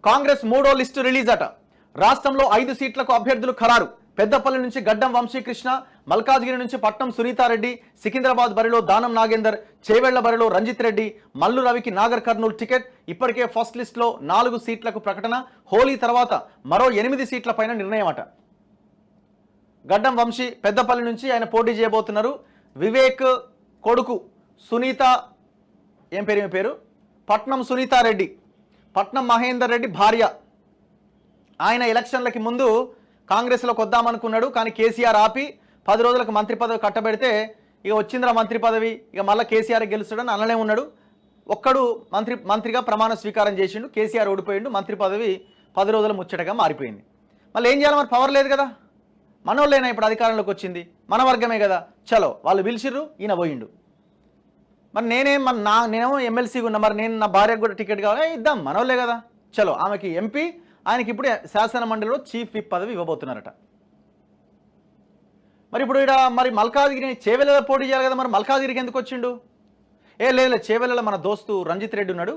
కాంగ్రెస్ మూడో list release అట. రాష్ట్రంలో 5 సీట్లకు అభ్యర్థులు ఖరారు. పెద్దపల్లి నుంచి గడ్డం వంశీకృష్ణ, మల్కాజ్గిరి నుంచి పట్నం సునీతారెడ్డి, సికింద్రాబాద్ బరిలో దానం నాగేందర్, చేవెళ్ల బరిలో రంజిత్ రెడ్డి, మల్లు రవికి నాగర్ కర్నూలు టికెట్. ఇప్పటికే ఫస్ట్ లిస్టులో 4 సీట్లకు ప్రకటన. హోలీ తర్వాత మరో 8 సీట్ల పైన నిర్ణయం అట. గడ్డం వంశీ పెద్దపల్లి నుంచి ఆయన పోటీ చేయబోతున్నారు. వివేక్ కొడుకు సునీత, ఏం పేరు పట్నం సునీతారెడ్డి, పట్నం మహేందర్ రెడ్డి భార్య. ఆయన ఎలక్షన్లకి ముందు కాంగ్రెస్లోకి వద్దామనుకున్నాడు, కానీ కేసీఆర్ ఆపి 10 రోజులకు మంత్రి పదవి కట్టబెడితే ఇక వచ్చిందిరా మంత్రి పదవి, ఇక మళ్ళీ కేసీఆర్ గెలుస్తాడని అనలే ఉన్నాడు. ఒక్కడు మంత్రిగా ప్రమాణ స్వీకారం చేసిండు. కేసీఆర్ ఓడిపోయిండు. మంత్రి పదవి 10 రోజుల ముచ్చటగా మారిపోయింది. మళ్ళీ ఏం చేయాలి? మరి పవర్ లేదు కదా, మనోళ్ళైనా ఇప్పుడు అధికారంలోకి వచ్చింది, మన వర్గమే కదా, చలో వాళ్ళు పిలిచిర్రు, ఈయన పోయిండు. మరి నేనేమో ఎమ్మెల్సీగా ఉన్నా, మరి నేను నా భార్యకు కూడా టికెట్ కావాలి, ఇద్దాం, మనోళ్ళే కదా, చలో ఆమెకి ఎంపీ, ఆయనకి ఇప్పుడు శాసన మండలిలో చీఫ్ విప్ పదవి ఇవ్వబోతున్నారట. మరి ఇప్పుడు ఇక్కడ మరి మల్కాజ్గిరి చేవెళ్ళలో పోటీ చేయాలి కదా, మరి మల్కాజ్గిరికి ఎందుకు వచ్చిండు? లేదు చేవెళ్ళలో మన దోస్తు రంజిత్ రెడ్డి ఉన్నాడు,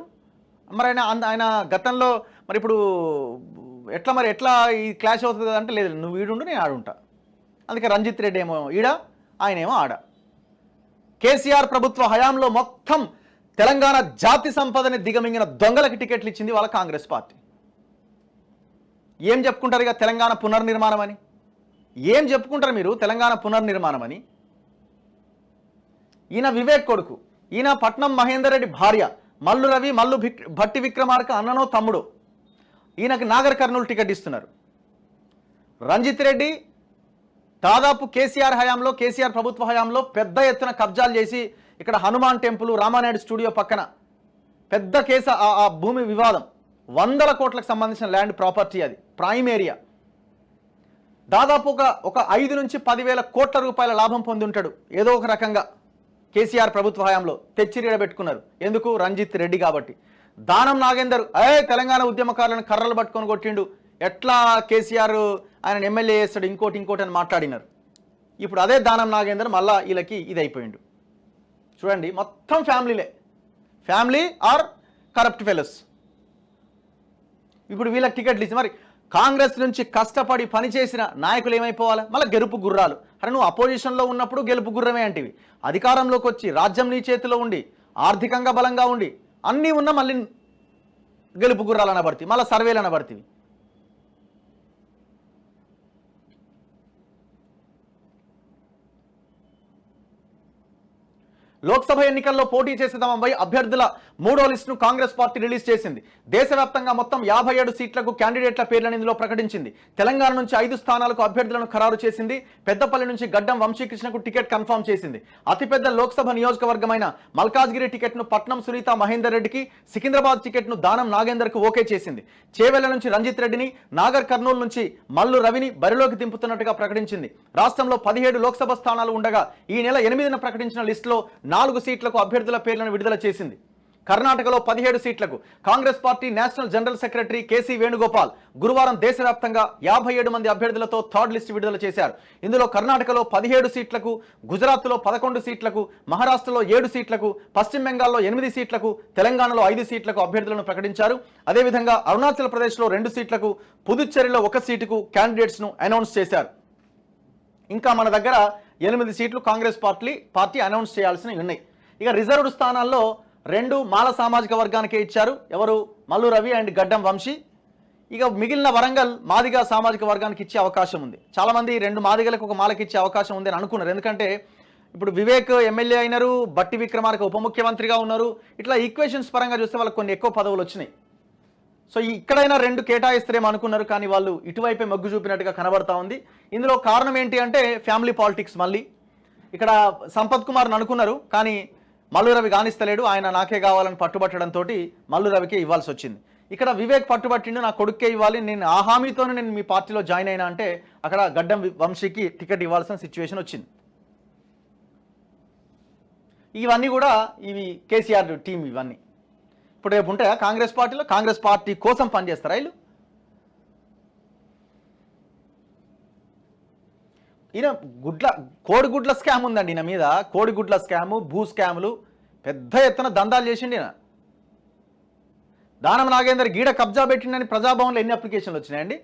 మరి ఆయన గతంలో మరి ఇప్పుడు ఎట్లా ఈ క్లాష్ అవుతుంది కదా అంటే, లేదు నువ్వు ఈడుండు నేను ఆడుంటా, అందుకే రంజిత్ రెడ్డి ఏమో ఈడ, ఆయన ఏమో ఆడ. కేసీఆర్ ప్రభుత్వ హయాంలో మొత్తం తెలంగాణ జాతి సంపదని దిగమింగిన దొంగలకి టికెట్లు ఇచ్చింది వాళ్ళ కాంగ్రెస్ పార్టీ. ఏం చెప్పుకుంటారు ఇక తెలంగాణ పునర్నిర్మాణం అని? ఏం చెప్పుకుంటారు మీరు తెలంగాణ పునర్నిర్మాణం అని? ఈయన వివేక్ కొడుకు, ఈయన పట్నం మహేందర్ రెడ్డి భార్య, మల్లు రవి, మల్లు భట్టి విక్రమార్క అన్ననో తమ్ముడు. ఈయనకి నాగర్ కర్నూలు టికెట్ ఇస్తున్నారు. రంజిత్ రెడ్డి దాదాపు కేసీఆర్ హయాంలో, కేసీఆర్ ప్రభుత్వ హయాంలో పెద్ద ఎత్తున కబ్జాలు చేసి ఇక్కడ హనుమాన్ టెంపుల్, రామానాయుడు స్టూడియో పక్కన పెద్ద కేసు, ఆ భూమి వివాదం, 100 కోట్లకు సంబంధించిన ల్యాండ్ ప్రాపర్టీ, అది ప్రైమ్ ఏరియా. దాదాపు ఒక 5 నుంచి 10,000 కోట్ల రూపాయల లాభం పొంది ఉంటాడు ఏదో ఒక రకంగా. కేసీఆర్ ప్రభుత్వ హయాంలో తెచ్చిరీడ పెట్టుకున్నారు. ఎందుకు? రంజిత్ రెడ్డి కాబట్టి. దానం నాగేందర్ తెలంగాణ ఉద్యమకారులను కర్రలు పట్టుకొని కొట్టిండు, ఎట్లా కేసీఆర్ ఆయన ఎమ్మెల్యే చేస్తాడు, ఇంకోటి అని మాట్లాడినారు. ఇప్పుడు అదే దానం నాగేందర్ మళ్ళా వీళ్ళకి ఇది అయిపోయిండు. చూడండి, మొత్తం ఫ్యామిలీ ఆర్ కరప్ట్ ఫెలోస్. ఇప్పుడు వీళ్ళకి టికెట్లు ఇచ్చి, మరి కాంగ్రెస్ నుంచి కష్టపడి పనిచేసిన నాయకులు ఏమైపోవాలి? మళ్ళీ గెలుపు గుర్రాలు. అరే నువ్వు అపోజిషన్లో ఉన్నప్పుడు గెలుపు గుర్రమే అంటివి, అధికారంలోకి వచ్చి రాజ్యం నీ చేతిలో ఉండి ఆర్థికంగా బలంగా ఉండి అన్నీ ఉన్నా మళ్ళీ గెలుపు గుర్రాలు అనబడుతుంది, మళ్ళీ సర్వేలు అనబడుతుంది. లోక్సభ ఎన్నికల్లో పోటీ చేసేదామపై అభ్యర్థుల మూడో లిస్టును కాంగ్రెస్ పార్టీ రిలీజ్ చేసింది. దేశవ్యాప్తంగా మొత్తం 57 సీట్లకు క్యాండిడేట్ల పేర్లను ఇందులో ప్రకటించింది. తెలంగాణ నుంచి 5 స్థానాలకు అభ్యర్థులను ఖరారు చేసింది. పెద్దపల్లి నుంచి గడ్డం వంశీకృష్ణకు టికెట్ కన్ఫర్మ్ చేసింది. అతిపెద్ద లోక్సభ నియోజకవర్గమైన మల్కాజ్గిరి టికెట్ను పట్నం సునీత మహేందర్ రెడ్డికి, సికింద్రాబాద్ టికెట్ను దానం నాగేందర్కు ఓకే చేసింది. చేవెళ్ల నుంచి రంజిత్ రెడ్డిని, నాగర్ కర్నూలు నుంచి మల్లు రవిని బరిలోకి దింపుతున్నట్టుగా ప్రకటించింది. రాష్ట్రంలో 17 లోక్సభ స్థానాలు ఉండగా ఈ నెల 8న ప్రకటించిన లిస్టులో 4 సీట్లకు అభ్యర్థుల పేర్లను విడుదల చేసింది. కర్ణాటకలో 17 సీట్లకు Congress party national general secretary KC Venugopal గురువారం దేశవ్యాప్తంగా 57 మంది అభ్యర్థులతో థర్డ్ లిస్ట్ విడుదల చేశారు. ఇందులో కర్ణాటకలో 17 సీట్లకు, గుజరాత్లో 11 సీట్లకు, మహారాష్ట్రలో 7 సీట్లకు, పశ్చిమ బెంగాల్లో 8 సీట్లకు, తెలంగాణలో 5 సీట్లకు అభ్యర్థులను ప్రకటించారు. అదేవిధంగా అరుణాచల్ ప్రదేశ్లో 2 సీట్లకు, పుదుచ్చేరిలో 1 సీటుకు క్యాండిడేట్స్ను అనౌన్స్ చేశారు. ఇంకా మన దగ్గర 8 సీట్లు కాంగ్రెస్ పార్టీ అనౌన్స్ చేయాల్సినవి ఉన్నాయి. ఇక రిజర్వ్డ్ స్థానాల్లో 2 మాల సామాజిక వర్గానికే ఇచ్చారు. ఎవరు? మల్లు రవి అండ్ గడ్డం వంశీ. ఇక మిగిలిన వరంగల్ మాదిగ సామాజిక వర్గానికి ఇచ్చే అవకాశం ఉంది. చాలామంది 2 మాదిగలకు 1 మాలకి ఇచ్చే అవకాశం ఉంది అని అనుకున్నారు. ఎందుకంటే ఇప్పుడు వివేక్ ఎమ్మెల్యే అయినారు, భట్టి విక్రమార్క ఉప ముఖ్యమంత్రిగా ఉన్నారు. ఇట్లా ఈక్వేషన్స్ పరంగా చూస్తే వాళ్ళకి కొన్ని ఎక్కువ పదవులు వచ్చినాయి. సో ఇక్కడైనా 2 కేటాయిస్తారేమో అనుకున్నారు, కానీ వాళ్ళు ఇటువైపే మొగ్గు చూపినట్టుగా కనబడతా ఉంది. ఇందులో కారణం ఏంటి అంటే ఫ్యామిలీ పాలిటిక్స్. మళ్ళీ ఇక్కడ సంపత్ కుమార్ని అనుకున్నారు, కానీ మల్లు రవి కానిస్తలేడు, ఆయన నాకే కావాలని పట్టుబట్టడంతో మల్లు రవికే ఇవ్వాల్సి వచ్చింది. ఇక్కడ వివేక్ పట్టుబట్టిండు, నా కొడుకే ఇవ్వాలి, నేను ఆ హామీతోనే నేను మీ పార్టీలో జాయిన్ అయినా అంటే అక్కడ గడ్డం వంశీకి టికెట్ ఇవ్వాల్సిన సిచ్యువేషన్ వచ్చింది. ఇవన్నీ కూడా ఇవి కేసీఆర్ టీం. ఇవన్నీ ఇప్పుడు రేపు ఉంటాయా కాంగ్రెస్ పార్టీలో? కాంగ్రెస్ పార్టీ కోసం పనిచేస్తారా వీళ్ళు? ఈయన కోడిగుడ్ల స్కామ్ ఉందండి ఈయన మీద. కోడిగుడ్ల స్కాము, భూ స్కాములు పెద్ద ఎత్తున దందాలు చేసిండి ఈయన. దానం నాగేందర్ గీడ కబ్జా పెట్టిండని ప్రజాభవన్లో ఎన్ని అప్లికేషన్లు వచ్చినాయండి?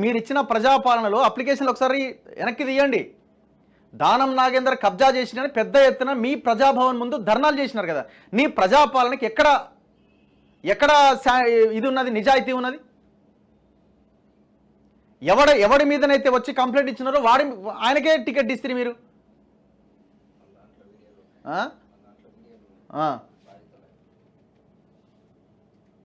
మీరు ఇచ్చిన ప్రజాపాలనలో అప్లికేషన్లు ఒకసారి వెనక్కి తీయండి. దానం నాగేందర్ కబ్జా చేసినని పెద్ద ఎత్తున మీ ప్రజాభవన్ ముందు ధర్నాలు చేసినారు కదా. నీ ప్రజాపాలనకి ఎక్కడ ఇది ఉన్నది, నిజాయితీ ఉన్నది? ఎవడి మీదనైతే వచ్చి కంప్లైంట్ ఇచ్చినారో ఆయనకే టికెట్ ఇస్తారు మీరు.